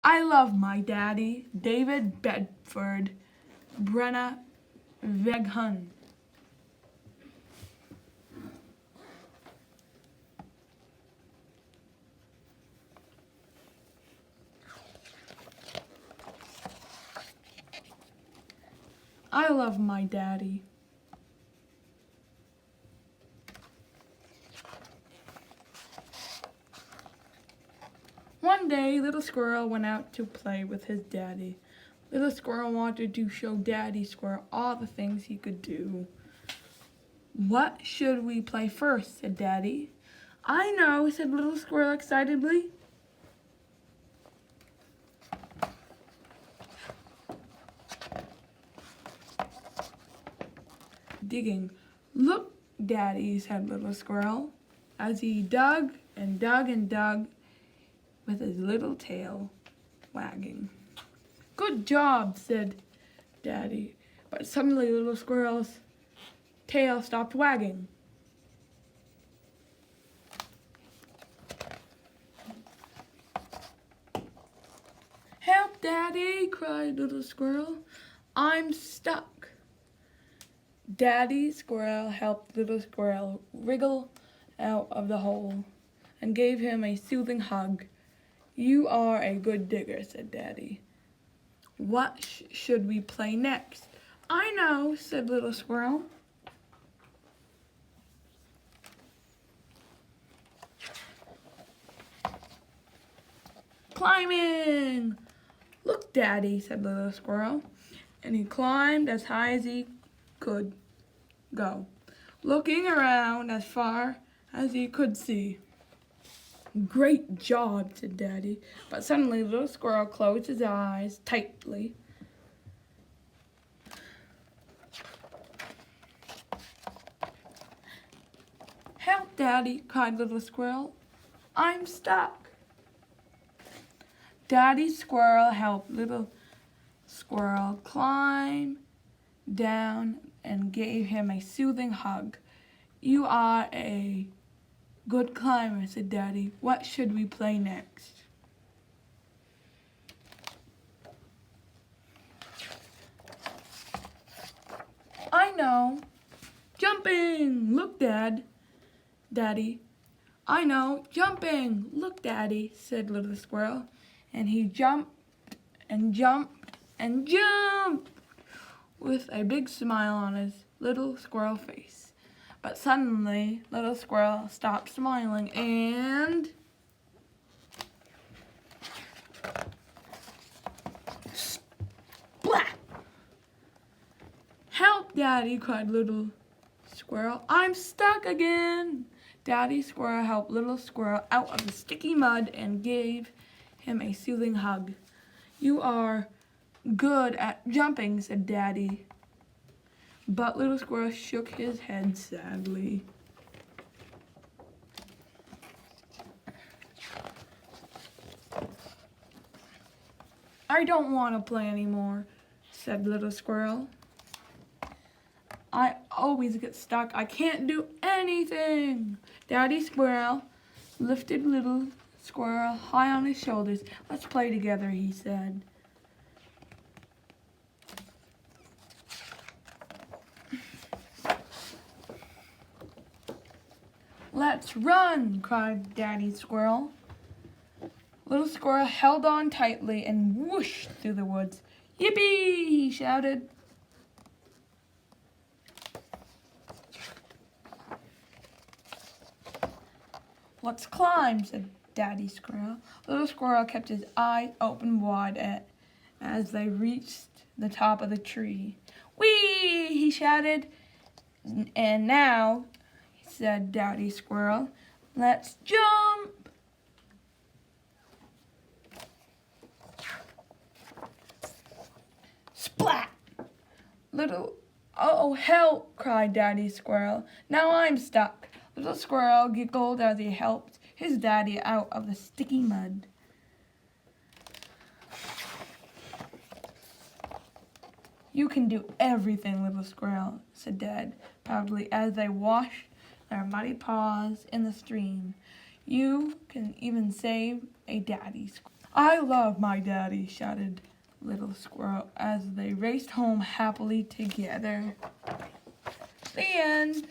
I love my daddy, David Bedford, Brenna Veghun. I love my daddy. One day, Little Squirrel went out to play with his daddy. Little Squirrel wanted to show Daddy Squirrel all the things he could do. What should we play first? Said Daddy. I know, said Little Squirrel excitedly. Digging. Look, Daddy, said Little Squirrel, as he dug and dug and dug with his little tail wagging. Good job, said Daddy, but suddenly Little Squirrel's tail stopped wagging. Help, Daddy, cried Little Squirrel. I'm stuck. Daddy Squirrel helped Little Squirrel wriggle out of the hole and gave him a soothing hug. You are a good digger, said Daddy. What should we play next? I know, said Little Squirrel. Climbing! Look, Daddy, said Little Squirrel, and he climbed as high as he could go, looking around as far as he could see. Great job, said Daddy, but suddenly Little Squirrel closed his eyes tightly. Help, Daddy, cried Little Squirrel. I'm stuck. Daddy Squirrel helped Little Squirrel climb down and gave him a soothing hug. You are a good climber, said Daddy. What should we play next? I know. Jumping! Look, Daddy. I know. Jumping! Look, Daddy, said Little Squirrel. And he jumped and jumped and jumped with a big smile on his little squirrel face. But suddenly, Little Squirrel stopped smiling and splat! Help, Daddy, cried Little Squirrel. I'm stuck again. Daddy Squirrel helped Little Squirrel out of the sticky mud and gave him a soothing hug. You are good at jumping, said Daddy. But Little Squirrel shook his head sadly. I don't want to play anymore, said Little Squirrel. I always get stuck. I can't do anything. Daddy Squirrel lifted Little Squirrel high on his shoulders. Let's play together, he said. Let's run, cried Daddy Squirrel. Little Squirrel held on tightly and whooshed through the woods. Yippee, he shouted. Let's climb, said Daddy Squirrel. Little Squirrel kept his eyes open wide as they reached the top of the tree. Whee! He shouted. And now, said Daddy Squirrel, let's jump. Splat! Oh, help, cried Daddy Squirrel. Now I'm stuck. Little Squirrel giggled as he helped his daddy out of the sticky mud. You can do everything, Little Squirrel, said Dad proudly as they washed their muddy paws in the stream. You can even save a daddy squirrel. I love my daddy, shouted little squirrel as they raced home happily together. The end.